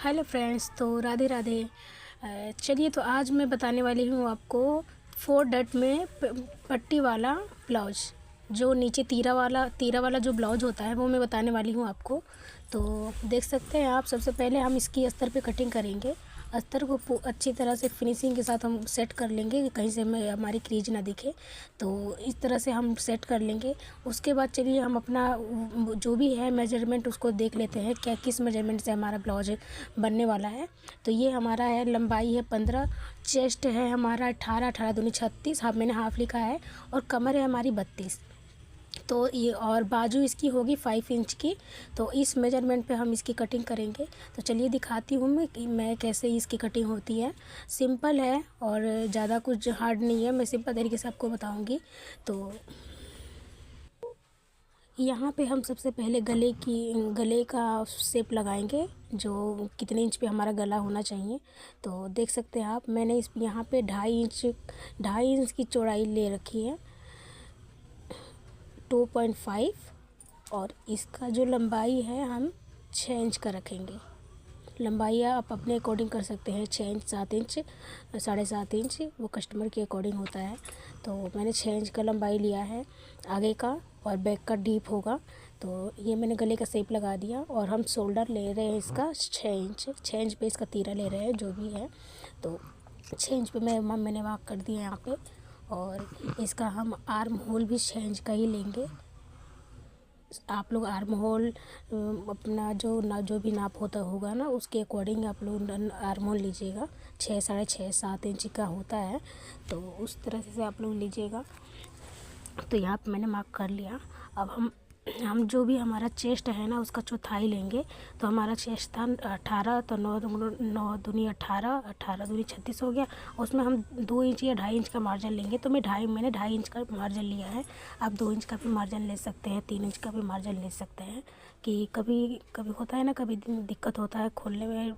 Hello friends, तो राधे राधे। चलिए, तो आज मैं बताने वाली हूँ आपको 4 डट में पट्टी वाला ब्लाउज, जो नीचे तीरा वाला जो ब्लाउज होता है वो मैं बताने वाली हूँ आपको। तो देख सकते हैं आप, सबसे पहले हम इसकी अस्तर पे कटिंग करेंगे। अस्तर को अच्छी तरह से फिनिशिंग के साथ हम सेट कर लेंगे कि कहीं से हमारी क्रीज ना दिखे। तो इस तरह से हम सेट कर लेंगे। उसके बाद चलिए हम अपना जो भी है मेजरमेंट उसको देख लेते हैं, क्या किस मेजरमेंट से हमारा ब्लाउज बनने वाला है। तो ये हमारा है, लंबाई है 15, चेस्ट है हमारा 18, 18 दूनी 36, मैंने हाफ लिखा है, और कमर है हमारी 32। तो ये, और बाजू इसकी होगी 5 इंच की। तो इस मेजरमेंट पे हम इसकी कटिंग करेंगे। तो चलिए दिखाती हूँ मैं कि मैं कैसे इसकी कटिंग होती है। सिंपल है और ज़्यादा कुछ हार्ड नहीं है, मैं सिंपल तरीके से आपको बताऊँगी। तो यहाँ पे हम सबसे पहले गले का शेप लगाएंगे, जो कितने इंच पे हमारा गला होना चाहिए। तो देख सकते हैं आप, मैंने इस यहाँ पे 2.5 इंच की चौड़ाई ले रखी है, 2.5। और इसका जो लंबाई है हम 6 इंच का रखेंगे। लंबाई आप अपने अकॉर्डिंग कर सकते हैं, 6 इंच, 7 इंच, 7.5 इंच, वो कस्टमर के अकॉर्डिंग होता है। तो मैंने 6 इंच का लंबाई लिया है आगे का, और बैक का डीप होगा। तो ये मैंने गले का शेप लगा दिया, और हम शोल्डर ले रहे हैं इसका 6 इंच पे इसका तीरा ले रहे हैं, जो भी है। तो 6 इंच पे मैंने मार्क कर दिया यहाँ पे। और इसका हम आर्म होल भी 6 इंच का ही लेंगे। आप लोग आर्म होल अपना जो भी नाप होता होगा ना, उसके अकॉर्डिंग आप लोग आर्म होल लीजिएगा। 6, 6.5, 7 इंच का होता है, तो उस तरह से आप लोग लीजिएगा। तो यहाँ पे मैंने मार्क कर लिया। अब हम जो भी हमारा चेस्ट है ना, उसका चौथाई लेंगे। तो हमारा चेस्ट था 18, तो 9 दूनी 18, 18 दूनी 36 हो गया। उसमें हम 2 इंच या 2.5 इंच का मार्जिन लेंगे। तो मैंने 2.5 इंच का मार्जिन लिया है। आप 2 इंच का भी मार्जिन ले सकते हैं, 3 इंच का भी मार्जिन ले सकते हैं। कि कभी कभी होता है ना, कभी दिक्कत होता है खोलने में,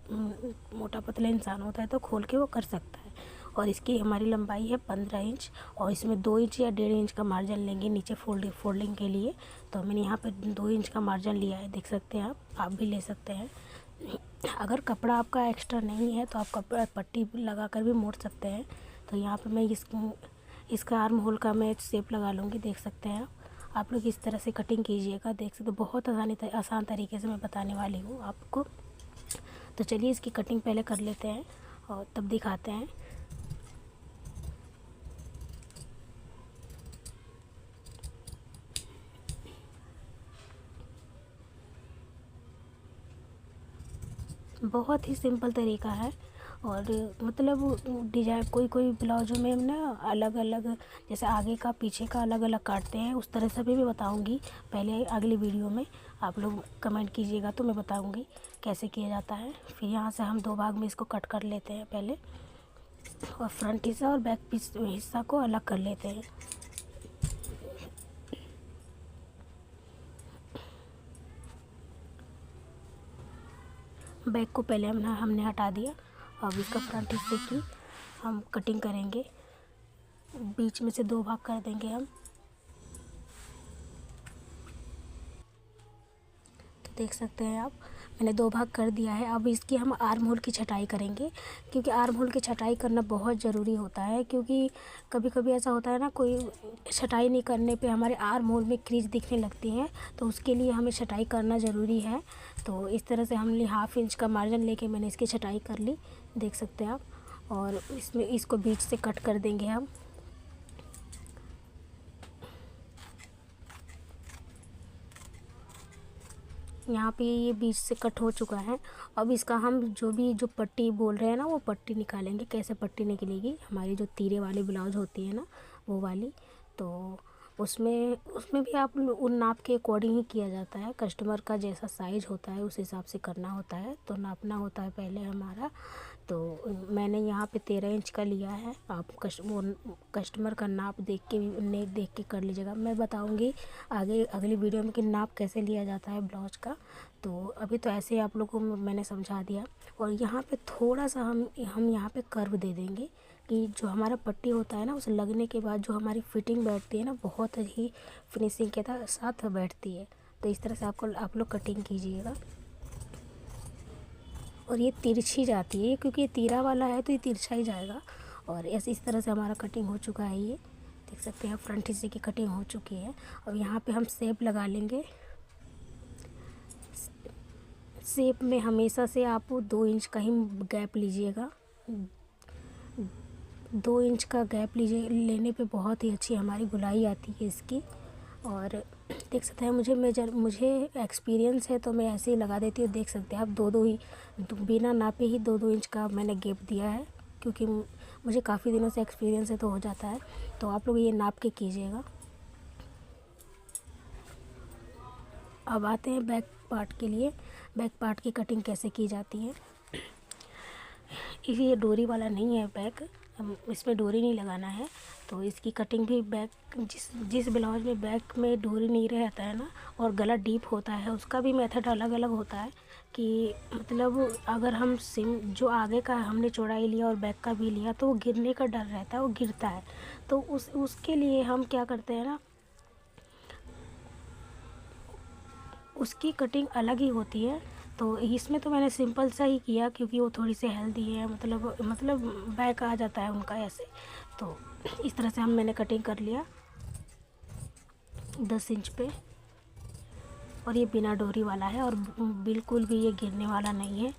मोटा पतला इंसान होता है तो खोल के वो कर सकता है। और इसकी हमारी लंबाई है 15 इंच, और इसमें 2 इंच या 1.5 इंच का मार्जिन लेंगे नीचे फोल्डिंग के लिए। तो मैंने यहाँ पे 2 इंच का मार्जिन लिया है, देख सकते हैं आप भी ले सकते हैं। अगर कपड़ा आपका एक्स्ट्रा नहीं है तो आप कपड़ा पट्टी लगा कर भी मोड़ सकते हैं। तो यहाँ पे मैं इसका आर्म होल का मैं शेप लगा लूँगी, देख सकते हैं आप लोग इस तरह से कटिंग कीजिएगा। देख सकते हो, बहुत आसान तरीके से मैं बताने वाली हूँ आपको। तो चलिए इसकी कटिंग पहले कर लेते हैं और तब दिखाते हैं। बहुत ही सिंपल तरीका है। और मतलब डिजाइन कोई ब्लाउजों में ना अलग अलग, जैसे आगे का पीछे का अलग अलग काटते हैं, उस तरह से भी बताऊंगी पहले अगली वीडियो में। आप लोग कमेंट कीजिएगा तो मैं बताऊंगी कैसे किया जाता है। फिर यहाँ से हम 2 भाग में इसको कट कर लेते हैं पहले, और फ्रंट हिस्सा और बैक हिस्सा को अलग कर लेते हैं। बैक को पहले हमने हटा दिया। अब इसका फ्रंट हिस्से की हम कटिंग करेंगे। बीच में से 2 भाग कर देंगे हम। तो देख सकते हैं आप, मैंने 2 भाग कर दिया है। अब इसकी हम आर्म होल की छटाई करेंगे, क्योंकि आर्म होल की छटाई करना बहुत ज़रूरी होता है। क्योंकि कभी कभी ऐसा होता है ना, कोई छटाई नहीं करने पे हमारे आर्म होल में क्रीज दिखने लगती हैं, तो उसके लिए हमें छटाई करना ज़रूरी है। तो इस तरह से हमने 1/2 इंच का मार्जिन लेके मैंने इसकी छटाई कर ली, देख सकते हैं आप। और इसमें इसको बीच से कट कर देंगे हम। यहाँ पे ये बीच से कट हो चुका है। अब इसका हम जो पट्टी बोल रहे हैं ना, वो पट्टी निकालेंगे। कैसे पट्टी निकलेगी, हमारी जो तीरे वाली ब्लाउज होती है ना, वो वाली। तो उसमें भी आप उन नाप के अकॉर्डिंग ही किया जाता है। कस्टमर का जैसा साइज़ होता है उस हिसाब से करना होता है। तो नापना होता है पहले हमारा। तो मैंने यहाँ पे 13 इंच का लिया है। आप कस्टमर का नाप देख के कर लीजिएगा। मैं बताऊँगी आगे अगली वीडियो में कि नाप कैसे लिया जाता है ब्लाउज का। तो अभी तो ऐसे ही आप लोगों को मैंने समझा दिया। और यहाँ पे थोड़ा सा हम यहाँ पे कर्व दे देंगे, कि जो हमारा पट्टी होता है ना, उसे लगने के बाद जो हमारी फिटिंग बैठती है ना, बहुत ही फिनिशिंग के साथ बैठती है। तो इस तरह से आप लोग कटिंग कीजिएगा। और ये तिरछी जाती है, क्योंकि ये तीरा वाला है तो ये तिरछा ही जाएगा। और ऐसे इस तरह से हमारा कटिंग हो चुका है। ये देख सकते हैं फ्रंट हिस्से की कटिंग हो चुकी है। अब यहाँ पे हम शेप लगा लेंगे। शेप में हमेशा से आप 2 इंच का ही गैप लीजिएगा। 2 इंच का गैप लेने पे बहुत ही अच्छी हमारी गुलाई आती है इसकी। और देख सकते हैं मुझे एक्सपीरियंस है तो मैं ऐसे ही लगा देती हूँ। देख सकते हैं आप 2-2 ही बिना नापे ही 2-2 इंच का मैंने गैप दिया है, क्योंकि मुझे काफ़ी दिनों से एक्सपीरियंस है तो हो जाता है। तो आप लोग ये नाप के कीजिएगा। अब आते हैं बैक पार्ट के लिए। बैक पार्ट की कटिंग कैसे की जाती है। ये डोरी वाला नहीं है बैक, इसमें डोरी नहीं लगाना है। तो इसकी कटिंग भी बैक जिस ब्लाउज में बैक में डोरी नहीं रहता है ना और गला डीप होता है, उसका भी मेथड अलग अलग होता है। कि मतलब अगर हम जो आगे का हमने चौड़ाई लिया और बैक का भी लिया तो वो गिरने का डर रहता है, वो गिरता है। तो उसके लिए हम क्या करते हैं ना, उसकी कटिंग अलग ही होती है। तो इसमें तो मैंने सिंपल सा ही किया, क्योंकि वो थोड़ी सी हेल्दी है, मतलब बैक आ जाता है उनका ऐसे। तो इस तरह से मैंने कटिंग कर लिया 10 इंच पे। और ये बिना डोरी वाला है और बिल्कुल भी ये गिरने वाला नहीं है।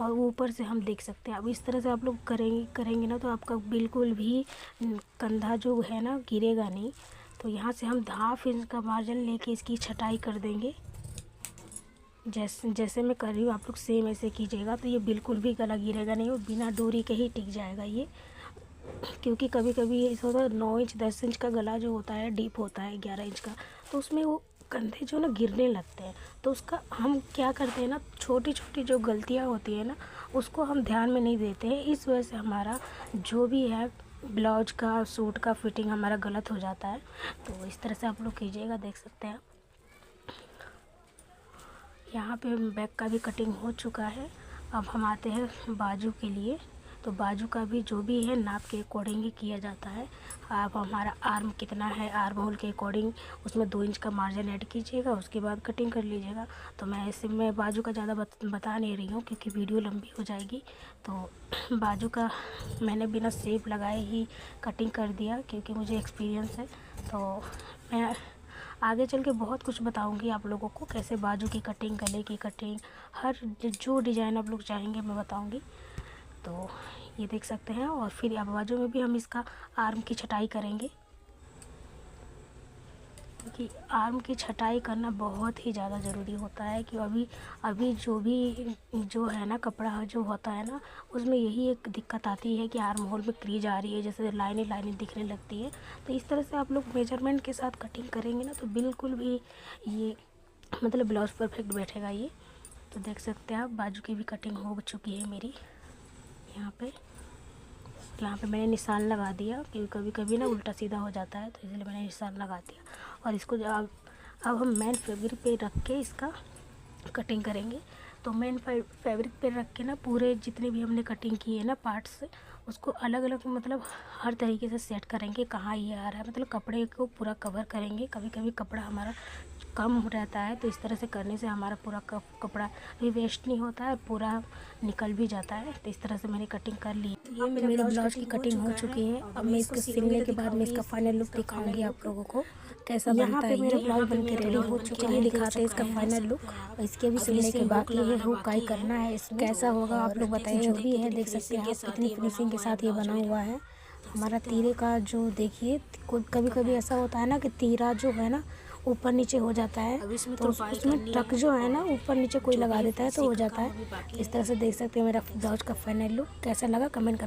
और ऊपर से हम देख सकते हैं। अब इस तरह से आप लोग करेंगे ना तो आपका बिल्कुल भी कंधा जो है ना गिरेगा नहीं। तो यहाँ से हम 1/2 इंच का मार्जिन लेके इसकी छटाई कर देंगे। जैसे मैं कर रही हूँ आप लोग सेम ऐसे कीजिएगा, तो ये बिल्कुल भी गला गिरेगा नहीं और बिना डोरी के ही टिक जाएगा ये। क्योंकि कभी कभी ऐसा होता है 9 इंच 10 इंच का गला जो होता है डीप होता है 11 इंच का, तो उसमें वो कंधे जो ना गिरने लगते हैं। तो उसका हम क्या करते हैं ना, छोटी छोटी जो गलतियाँ होती है ना उसको हम ध्यान में नहीं देते हैं। इस वजह से हमारा जो भी है ब्लाउज का सूट का फिटिंग हमारा गलत हो जाता है। तो इस तरह से आप लोग कीजिएगा। देख सकते हैं यहाँ पे बैक का भी कटिंग हो चुका है। अब हम आते हैं बाजू के लिए। तो बाजू का भी जो भी है नाप के अकॉर्डिंग ही किया जाता है। आप हमारा आर्म कितना है, आर्म होल के अकॉर्डिंग उसमें 2 इंच का मार्जिन ऐड कीजिएगा, उसके बाद कटिंग कर लीजिएगा। तो मैं बाजू का ज़्यादा बता नहीं रही हूँ क्योंकि वीडियो लंबी हो जाएगी। तो बाजू का मैंने बिना शेप लगाए ही कटिंग कर दिया, क्योंकि मुझे एक्सपीरियंस है। तो मैं आगे चल के बहुत कुछ बताऊंगी आप लोगों को, कैसे बाजू की कटिंग, गले की कटिंग, हर जो डिज़ाइन आप लोग चाहेंगे मैं बताऊंगी। तो ये देख सकते हैं। और फिर अब बाजू में भी हम इसका आर्म की छटाई करेंगे, क्योंकि आर्म की छटाई करना बहुत ही ज़्यादा ज़रूरी होता है। कि अभी जो है ना कपड़ा जो होता है ना उसमें यही एक दिक्कत आती है कि आर्म होल में क्रीज आ रही है, जैसे लाइनें दिखने लगती है। तो इस तरह से आप लोग मेजरमेंट के साथ कटिंग करेंगे ना तो बिल्कुल भी ये मतलब ब्लाउज परफेक्ट बैठेगा ये। तो देख सकते हैं आप बाजू की भी कटिंग हो चुकी है मेरी। यहाँ पे मैंने निशान लगा दिया, क्योंकि कभी कभी ना उल्टा सीधा हो जाता है, तो इसलिए मैंने निशान लगा दिया। और इसको अब हम मेन फैब्रिक पे रख के इसका कटिंग करेंगे। तो मेन फैब्रिक पे रख के ना पूरे जितने भी हमने कटिंग की है ना पार्ट्स, उसको अलग अलग मतलब हर तरीके से सेट करेंगे। कहाँ ये आ रहा है, मतलब कपड़े को पूरा कवर करेंगे। कभी कभी कपड़ा हमारा कम रहता है, तो इस तरह से करने से हमारा पूरा कपड़ा भी वेस्ट नहीं होता है, पूरा निकल भी जाता है। तो इस तरह से मैंने कटिंग कर ली। ये मेरे ब्लाउज की कटिंग हो चुकी है। अब मैं इसको सिलने के बाद मैं इसका फाइनल लुक दिखाऊंगी आप लोगों को कैसा बनता है। मेरा ब्लाउज बन के रेडी हो चुका है, दिखाते हैं इसका फाइनल लुक। इसके भी सिलने के बाकी है, हुकाई करना है। कैसा होगा आप लोग बताइए। जो भी है देख सकते हैं आप कितनी फिनिशिंग के साथ ये बना हुआ है। हमारा तीरे का जो देखिए, कभी कभी ऐसा होता है ना कि तीरा जो है ना ऊपर नीचे हो जाता है, तो उसमें टक जो है ना ऊपर नीचे कोई लगा देता है तो हो जाता है। इस तरह से देख सकते हैं मेरा ब्लाउज का फाइनल लुक कैसा लगा कमेंट कर